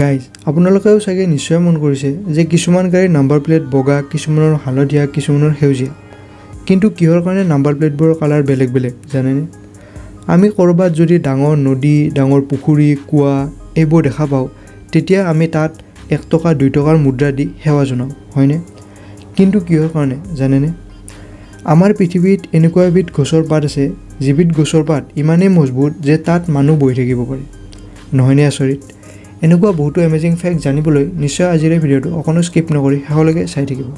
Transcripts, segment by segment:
Guys আপোনালোকেও চাগে নিশ্চয় মন কৰিছে যে কিছুমান গাড়ীৰ নাম্বাৰ প্লেট বগা, কিছুমানৰ হালধীয়া, কিছুমানৰ সেউজীয়া। কিন্তু কিহৰ কাৰণে নাম্বাৰ প্লেটবোৰৰ কালাৰ বেলেগ বেলেগ জানেনে? আমি ক'ৰবাত যদি ডাঙৰ নদী, ডাঙৰ পুখুৰী, কুঁৱা এইবোৰ দেখা পাওঁ, তেতিয়া আমি তাত 1 টকা 2 টকাৰ মুদ্ৰা দি সেৱা জনাওঁ, হয়নে? কিন্তু কিহৰ কাৰণে জানেনে? আমাৰ পৃথিৱীত এনেকুৱা এবিধ গছৰ পাত আছে, যিবিধ গছৰ পাত ইমানেই মজবুত যে তাত মানুহ বহি থাকিব পাৰে। নহয়নে আচৰিত? এনেকুৱা বহুতো এমেজিং ফেক্ট জানিবলৈ নিশ্চয় আজিৰ এই ভিডিঅ'টো অকণো স্কিপ নকৰি শেষলৈকে চাই থাকিব।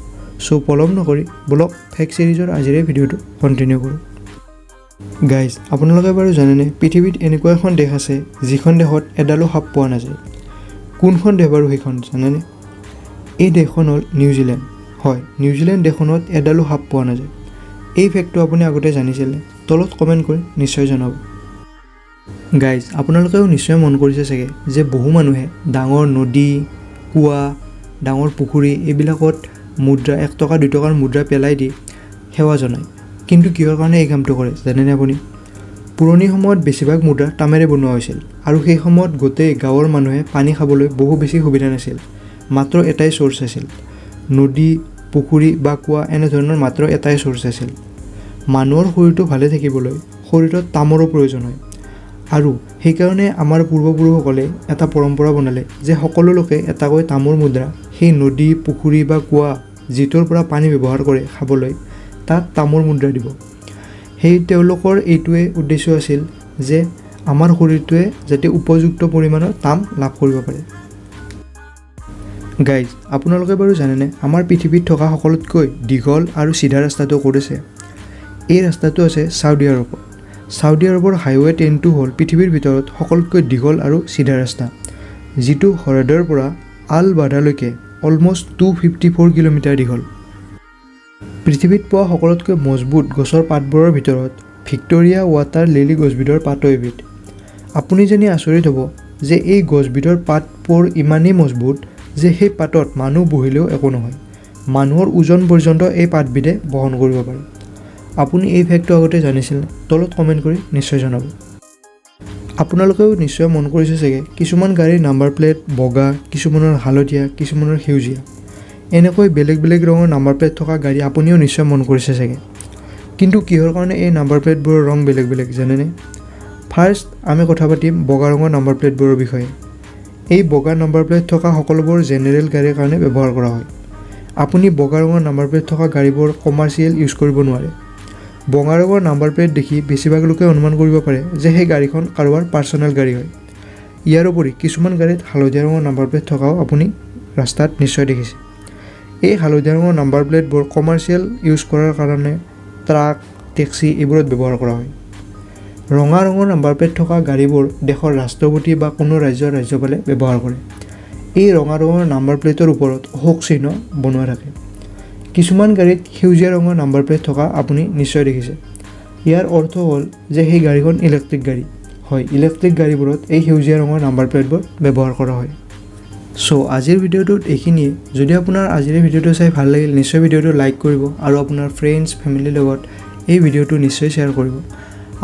চ' পলম নকৰি বলক ফেক্ট ছিৰিজৰ আজিৰ এই ভিডিঅ'টো কণ্টিনিউ কৰোঁ। গাইজ আপোনালোকে বাৰু জানেনে পৃথিৱীত এনেকুৱা এখন দেশ আছে যিখন দেশত এডালো সাপ পোৱা নাযায়? কোনখন দেশ বাৰু সেইখন জানেনে? এই দেশখন হ'ল নিউজিলেণ্ড। হয়, নিউজিলেণ্ড দেশখনত এডালো সাপ পোৱা নাযায়। এই ফেক্টটো আপুনি আগতে জানিছিলে? তলত কমেণ্ট কৰি নিশ্চয় জনাব। গাইজ আপোনালোকেও নিশ্চয় মন কৰিছে চাগে যে বহু মানুহে ডাঙৰ নদী, কুঁৱা, ডাঙৰ পুখুৰী এইবিলাকত মুদ্ৰা 1 টকা 2 টকাৰ মুদ্ৰা পেলাই দি সেৱা জনায়। কিন্তু কিহৰ কাৰণে এই কামটো কৰে জানেনে আপুনি? পুৰণি সময়ত বেছিভাগ মুদ্ৰা তামেৰে বনোৱা হৈছিল আৰু সেই সময়ত গোটেই গাঁৱৰ মানুহে পানী খাবলৈ বহু বেছি সুবিধা নাছিল। মাত্ৰ এটাই চ'ৰ্চ আছিল, নদী, পুখুৰী বা কুঁৱা এনেধৰণৰ মাত্ৰ এটাই চ'ৰ্চ আছিল। মানুহৰ শৰীৰটো ভালে থাকিবলৈ শৰীৰত তামৰো প্ৰয়োজন হয় আৰু সেইকাৰণে আমাৰ পূৰ্বপুৰুষসকলে এটা পৰম্পৰা বনালে যে সকলো লোকে এটাকৈ তামৰ মুদ্ৰা সেই নদী, পুখুৰী বা কুঁৱা যিটোৰ পৰা পানী ব্যৱহাৰ কৰে খাবলৈ, তাত তামৰ মুদ্ৰা দিব। সেই তেওঁলোকৰ এইটোৱে উদ্দেশ্য আছিল যে আমাৰ শৰীৰটোৱে যাতে উপযুক্ত পৰিমাণৰ তাম লাভ কৰিব পাৰে। গাইজ আপোনালোকে বাৰু জানেনে আমাৰ পৃথিৱীত থকা সকলোতকৈ দীঘল আৰু চিধা ৰাস্তাটো ক'ত আছে? এই ৰাস্তাটো আছে ছাউদি আৰবত। ছাউদি আৰবৰ হাইৱে 10টো হ'ল পৃথিৱীৰ ভিতৰত সকলোতকৈ দীঘল আৰু চিধা ৰাস্তা, যিটো হ্ৰদৰ পৰা আল বাদালৈকে অলম'ষ্ট 254 কিলোমিটাৰ দীঘল। পৃথিৱীত পোৱা সকলোতকৈ মজবুত গছৰ পাতবোৰৰ ভিতৰত ভিক্টৰিয়া ৱাটাৰ লিলি গছবিধৰ পাতো এবিধ। আপুনি জানি আচৰিত হ'ব যে এই গছবিধৰ পাতবোৰ ইমানেই মজবুত যে সেই পাতত মানুহ বহিলেও একো নহয়। মানুহৰ ওজন পৰ্যন্ত এই পাতবিধে বহন কৰিব পাৰে। আপুনি এই ফেক্টটো আগতে জানিছিল? তলত কমেণ্ট কৰি নিশ্চয় জনাব। আপোনালোকেও নিশ্চয় মন কৰিছে চাগে কিছুমান গাড়ীৰ নাম্বাৰ প্লেট বগা, কিছুমানৰ হালধীয়া, কিছুমানৰ সেউজীয়া। এনেকৈ বেলেগ বেলেগ ৰঙৰ নাম্বাৰ প্লেট থকা গাড়ী আপুনিও নিশ্চয় মন কৰিছে চাগে। কিন্তু কিহৰ কাৰণে এই নাম্বাৰ প্লেটবোৰৰ ৰং বেলেগ বেলেগ জানেনে? ফাৰ্ষ্ট আমি কথা পাতিম বগা ৰঙৰ নাম্বাৰ প্লেটবোৰৰ বিষয়ে। এই বগা নাম্বাৰ প্লেট থকা সকলোবোৰ জেনেৰেল গাড়ীৰ কাৰণে ব্যৱহাৰ কৰা হয়। আপুনি বগা ৰঙৰ নাম্বাৰ প্লেট থকা গাড়ীবোৰ কমাৰ্চিয়েল ইউজ কৰিব নোৱাৰে। বগা ৰঙৰ নাম্বাৰ প্লেট দেখি বেছিভাগ লোকে অনুমান কৰিব পাৰে যে সেই গাড়ীখন কাৰোবাৰ পাৰ্চনেল গাড়ী হয়। ইয়াৰ উপৰি কিছুমান গাড়ীত হালধীয়া ৰঙৰ নাম্বাৰ প্লেট থকাও আপুনি ৰাস্তাত নিশ্চয় দেখিছে। এই হালধীয়া ৰঙৰ নাম্বাৰ প্লেটবোৰ কমাৰ্চিয়েল ইউজ কৰাৰ কাৰণে ট্ৰাক, টেক্সি এইবোৰত ব্যৱহাৰ কৰা হয়। ৰঙা ৰঙৰ নাম্বাৰ প্লেট থকা গাড়ীবোৰ দেশৰ ৰাষ্ট্ৰপতি বা কোনো ৰাজ্যপালে ব্যৱহাৰ কৰে। এই ৰঙা ৰঙৰ নাম্বাৰ প্লেটৰ ওপৰত অশোক চিহ্ন বনোৱা থাকে। কিছুমান গাড়ীত সেউজীয়া ৰঙৰ নাম্বাৰ প্লেট থকা আপুনি নিশ্চয় দেখিছে। ইয়াৰ অৰ্থ হ'ল যে সেই গাড়ীখন ইলেক্ট্ৰিক গাড়ী। হয়, ইলেক্ট্ৰিক গাড়ীবোৰত এই সেউজীয়া ৰঙৰ নাম্বাৰ প্লেটবোৰ ব্যৱহাৰ কৰা হয়। চ' আজিৰ ভিডিঅ'টোত এইখিনিয়ে। যদি আপোনাৰ আজিৰ ভিডিঅ'টো চাই ভাল লাগিল নিশ্চয় ভিডিঅ'টো লাইক কৰিব আৰু আপোনাৰ ফ্ৰেণ্ডছ ফেমিলিৰ লগত এই ভিডিঅ'টো নিশ্চয় শ্বেয়াৰ কৰিব।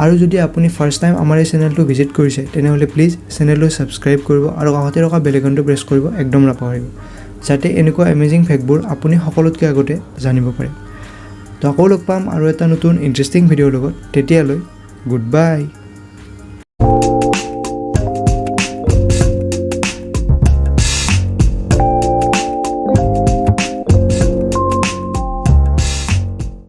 আৰু যদি আপুনি ফাৰ্ষ্ট টাইম আমাৰ এই চেনেলটো ভিজিট কৰিছে তেনেহ'লে প্লিজ চেনেলটো ছাবস্ক্ৰাইব কৰিব আৰু কাষতে থকা বেল আইকনটো প্ৰেছ কৰিব একদম নাপাহৰিব, যাতে এনেকুৱা এমেজিং ফেক্টবোৰ আপুনি সকলোতকৈ আগতে জানিব পাৰে। তো আকৌ লগ পাম আৰু এটা নতুন ইণ্টাৰেষ্টিং ভিডিঅ'ৰ লগত। তেতিয়ালৈ গুড বাই।